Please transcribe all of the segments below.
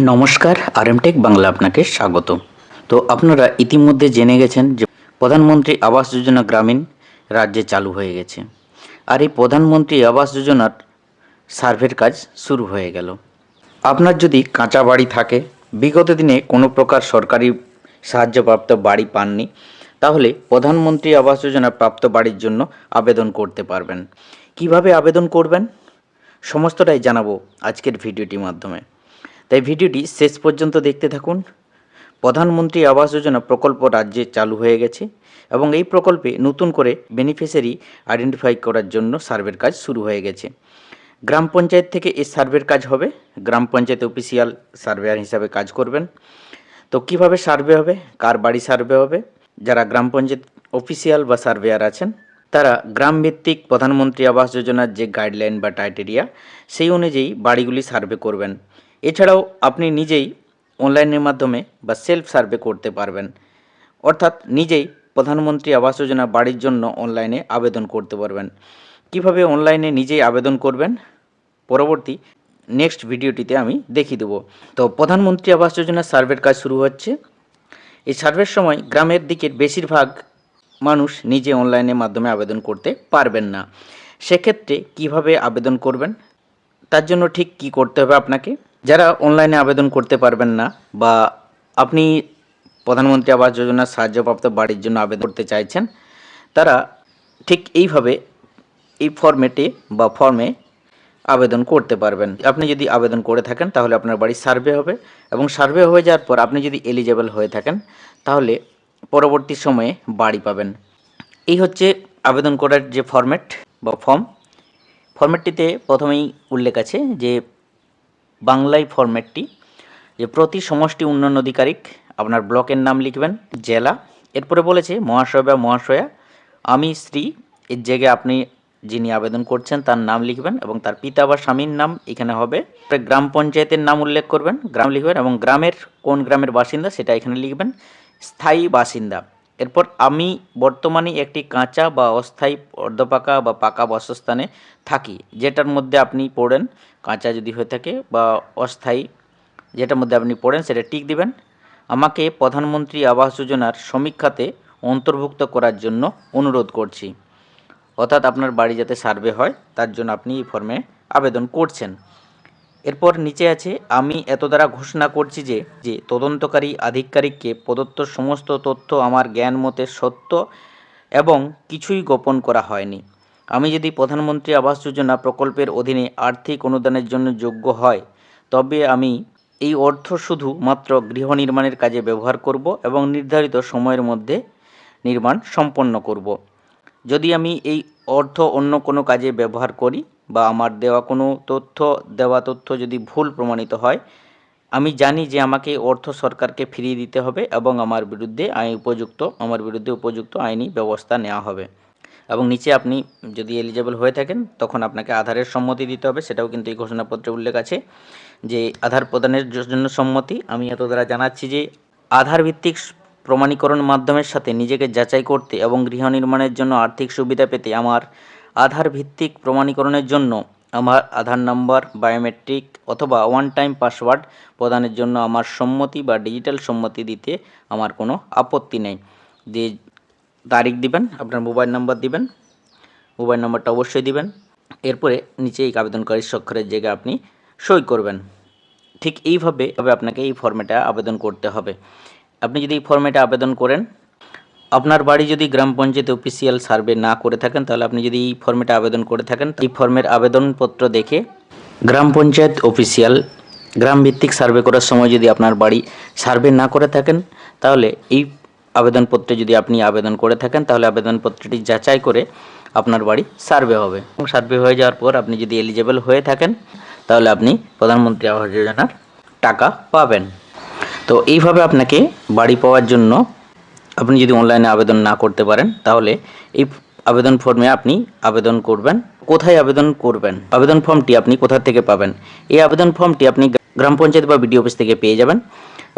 নমস্কার, আরএমটেক বাংলা আপনাকে স্বাগত। তো আপনারা ইতিমধ্যে জেনে গেছেন যে প্রধানমন্ত্রী আবাস যোজনা গ্রামীণ রাজ্যে চালু হয়ে গেছে। আর এই প্রধানমন্ত্রী আবাস যোজনার সার্ভের কাজ শুরু হয়ে গেল। আপনার যদি কাঁচা বাড়ি থাকে, বিগত দিনে কোনো প্রকার সরকারি সাহায্যপ্রাপ্ত বাড়ি পাননি, তাহলে প্রধানমন্ত্রী আবাস যোজনা প্রাপ্ত বাড়ির জন্য আবেদন করতে পারবেন। কিভাবে আবেদন করবেন সমস্তটাই জানাবো আজকের ভিডিওটির মাধ্যমে। তাই ভিডিওটি শেষ পর্যন্ত দেখতে থাকুন। প্রধানমন্ত্রী আবাস যোজনা প্রকল্প রাজ্যে চালু হয়ে গেছে এবং এই প্রকল্পে নতুন করে বেনিফিশিয়ারি আইডেন্টিফাই করার জন্য সার্ভের কাজ শুরু হয়ে গেছে। গ্রাম পঞ্চায়েত থেকে এই সার্ভের কাজ হবে। গ্রাম পঞ্চায়েত অফিসিয়াল সার্ভেয়ার হিসাবে কাজ করবেন। তো কিভাবে সার্ভে হবে, কার বাড়ি সার্ভে হবে, যারা গ্রাম পঞ্চায়েত অফিসিয়াল বা সার্ভেয়ার আছেন তারা গ্রাম ভিত্তিক প্রধানমন্ত্রী আবাস যোজনার যে গাইডলাইন বা ক্রাইটেরিয়া সেই অনুযায়ী বাড়িগুলি সার্ভে করবেন। এছাড়াও আপনি নিজেই অনলাইনের মাধ্যমে বা সেলফ সার্ভে করতে পারবেন, অর্থাৎ নিজেই প্রধানমন্ত্রী আবাস যোজনা বাড়ির জন্য অনলাইনে আবেদন করতে পারবেন। কিভাবে অনলাইনে নিজেই আবেদন করবেন পরবর্তী নেক্সট ভিডিওটিতে আমি দেখিয়ে দেবো। তো প্রধানমন্ত্রী আবাস যোজনার সার্ভের কাজ শুরু হচ্ছে। এই সার্ভের সময় গ্রামের দিকের বেশিরভাগ মানুষ নিজে অনলাইনের মাধ্যমে আবেদন করতে পারবেন না। সেক্ষেত্রে কিভাবে আবেদন করবেন, তার জন্য ঠিক কি করতে হবে আপনাকে। যারা অনলাইনে আবেদন করতে পারবেন না বা আপনি প্রধানমন্ত্রী আবাস যোজনার সাহায্যপ্রাপ্ত বাড়ির জন্য আবেদন করতে চাইছেন, তারা ঠিক এইভাবে এই ফর্মে আবেদন করতে পারবেন। আপনি যদি আবেদন করে থাকেন তাহলে আপনার বাড়ি সার্ভে হবে এবং সার্ভে হয়ে যাওয়ার পর আপনি যদি এলিজেবল হয়ে থাকেন তাহলে পরবর্তী সময়ে বাড়ি পাবেন। এই হচ্ছে আবেদন করার যে ফর্মেটটিতে প্রথমেই উল্লেখ আছে যে বাংলায় ফরম্যাটটি, যে প্রতি সমষ্টি উন্নয়ন আধিকারিক আপনার ব্লকের নাম লিখবেন, জেলা, এরপরে বলেছে মহাশয় বা মহাশয়া, আমি শ্রী, এর জায়গায় আপনি যিনি আবেদন করছেন তার নাম লিখবেন এবং তার পিতা বা স্বামীর নাম এখানে হবে। গ্রাম পঞ্চায়েতের নাম উল্লেখ করবেন, গ্রাম লিখবেন এবং কোন গ্রামের বাসিন্দা সেটা এখানে লিখবেন, স্থায়ী বাসিন্দা। এরপর আমি বর্তমানে একটি কাঁচা বা অস্থায়ী অর্ধপাকা বা পাকা বাসস্থানে থাকি, যেটার মধ্যে আপনি পড়েন, কাঁচা যদি হয়ে থাকে বা অস্থায়ী যেটার মধ্যে আপনি পড়েন সেটা টিক দিবেন। আমাকে প্রধানমন্ত্রী আবাস যোজনার সমীক্ষাতে অন্তর্ভুক্ত করার জন্য অনুরোধ করছি, অর্থাৎ আপনার বাড়ি যাতে সার্ভে হয় তার জন্য আপনি এই ফর্মে আবেদন করছেন। এরপর নিচে আছে আমি এত দ্বারা ঘোষণা করছি যে তদন্তকারী আধিকারিককে প্রদত্ত সমস্ত তথ্য আমার জ্ঞান মতে সত্য এবং কিছুই গোপন করা হয়নি। আমি যদি প্রধানমন্ত্রী আবাস যোজনা প্রকল্পের অধীনে আর্থিক অনুদানের জন্য যোগ্য হয় তবে আমি এই অর্থ শুধুমাত্র গৃহ নির্মাণের কাজে ব্যবহার করব এবং নির্ধারিত সময়ের মধ্যে নির্মাণ সম্পন্ন করব। যদি আমি এই অর্থ অন্য কোনো কাজে ব্যবহার করি বা আমার দেওয়া তথ্য যদি ভুল প্রমাণিত হয়, আমি জানি যে আমাকে অর্থ সরকারকে ফিরিয়ে দিতে হবে এবং আমার বিরুদ্ধে উপযুক্ত আইনি ব্যবস্থা নেওয়া হবে। এবং নিচে আপনি যদি এলিজেবল হয়ে থাকেন তখন আপনাকে আধারের সম্মতি দিতে হবে, সেটাও কিন্তু এই ঘোষণাপত্রে উল্লেখ আছে যে আধার প্রদানের জন্য সম্মতি। আমি এত দ্বারা জানাচ্ছি যে আধার ভিত্তিক প্রমাণীকরণ মাধ্যমের সাথে নিজেকে যাচাই করতে এবং গৃহ নির্মাণের জন্য আর্থিক সুবিধা পেতে আমার আধার ভিত্তিক প্রমাণীকরণের জন্য আমার আধার নাম্বার, বায়োমেট্রিক অথবা ওয়ান টাইম পাসওয়ার্ড প্রদানের জন্য আমার সম্মতি বা ডিজিটাল সম্মতি দিতে আমার কোনো আপত্তি নেই। যে তারিখ দিবেন, আপনার মোবাইল নাম্বার দিবেন, মোবাইল নাম্বারটা অবশ্যই দিবেন। এরপরে নিচে এই আবেদনকারী স্বাক্ষরের জায়গায় আপনি সই করবেন। ঠিক এইভাবে আপনাকে এই ফর্মেটে আবেদন করতে হবে। আপনি যদি এই ফর্মেটে আবেদন করেন, আপনার বাড়ি যদি গ্রাম পঞ্চায়েত অফিসিয়াল সার্ভে না করে থাকেন তাহলে আপনি যদি এই ফর্মেটে আবেদন করে থাকেন, এই ফর্মের আবেদনপত্র দেখে গ্রাম পঞ্চায়েত অফিসিয়াল গ্রাম ভিত্তিক সার্ভে করার সময় যদি আপনার বাড়ি সার্ভে না করে থাকেন তাহলে এই আবেদনপত্রে যদি আপনি আবেদন করে থাকেন তাহলে আবেদনপত্রটি যাচাই করে আপনার বাড়ি সার্ভে হবে এবং সার্ভে হয়ে যাওয়ার পর আপনি যদি এলিজেবল হয়ে থাকেন তাহলে আপনি প্রধানমন্ত্রী আবাস যোজনার টাকা পাবেন। তো এইভাবে আপনাকে বাড়ি পাওয়ার জন্য আপনি যদি অনলাইনে আবেদন না করতে পারেন তাহলে এই আবেদন ফর্মে আপনি আবেদন করবেন। কোথায় আবেদন করবেন, আবেদন ফর্মটি আপনি কোথা থেকে পাবেন? এই আবেদন ফর্মটি আপনি গ্রাম পঞ্চায়েত বা বিডিও অফিস থেকে পেয়ে যাবেন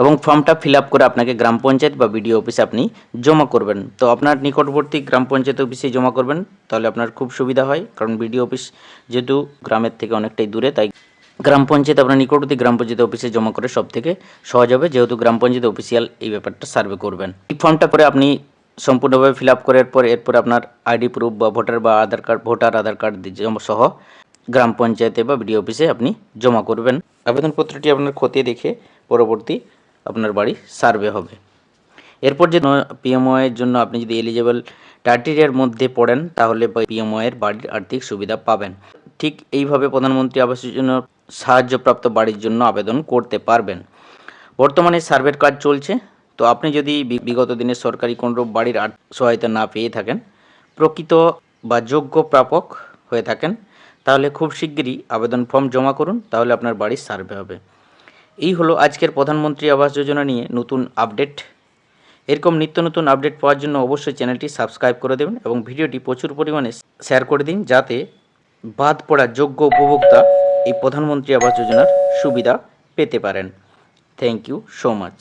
এবং ফর্মটা ফিল আপ করে আপনাকে গ্রাম পঞ্চায়েত বা বিডিও অফিসে আপনি জমা করবেন। তো আপনার নিকটবর্তী গ্রাম পঞ্চায়েত অফিসে জমা করবেন, তাহলে আপনার খুব সুবিধা হয়, কারণ বিডিও অফিস যেহেতু গ্রামের থেকে অনেকটাই দূরে, তাই গ্রাম পঞ্চায়েত আপনার নিকটবর্তী গ্রাম পঞ্চায়েত অফিসে জমা করে সব থেকে সহজ হবে, যেহেতু গ্রাম পঞ্চায়েত অফিসিয়াল এই ব্যাপারটা সার্ভে করবেন। এই ফর্মটা করে আপনি সম্পূর্ণভাবে ফিল আপ করার পর এরপর আপনার আইডি প্রুফ বা ভোটার আধার কার্ড সহ গ্রাম পঞ্চায়েতে বা বিডিও অফিসে আপনি জমা করবেন। আবেদনপত্রটি আপনার খতিয়ে দেখে পরবর্তী আপনার বাড়ি সার্ভে হবে। এরপর যে পিএমওয়ের জন্য আপনি যদি এলিজেবল ক্রাইটেরিয়ার মধ্যে পড়েন তাহলে পিএমওয়ের বাড়ির আর্থিক সুবিধা পাবেন। ঠিক এইভাবে প্রধানমন্ত্রী আবাস যোজনার সাহায্যপ্রাপ্ত বাড়ির জন্য আবেদন করতে পারবেন। বর্তমানে সার্ভের কাজ চলছে, তো আপনি যদি বিগত দিনে সরকারি কোনরূপ বাড়ির সহায়তা না পেয়ে থাকেন, প্রকৃত বা যোগ্য প্রাপক হয়ে থাকেন, তাহলে খুব শিগগিরই আবেদন ফর্ম জমা করুন, তাহলে আপনার বাড়ির সার্ভে হবে। এই হলো আজকের প্রধানমন্ত্রী আবাস যোজনা নিয়ে নতুন আপডেট। এরকম নিত্য নতুন আপডেট পাওয়ার জন্য অবশ্যই চ্যানেলটি সাবস্ক্রাইব করে দেবেন এবং ভিডিওটি প্রচুর পরিমাণে শেয়ার করে দিন, যাতে বাদ পড়া যোগ্য উপভোক্তা এই প্রধানমন্ত্রী আবাস যোজনার সুবিধা পেতে পারেন। Thank you so much.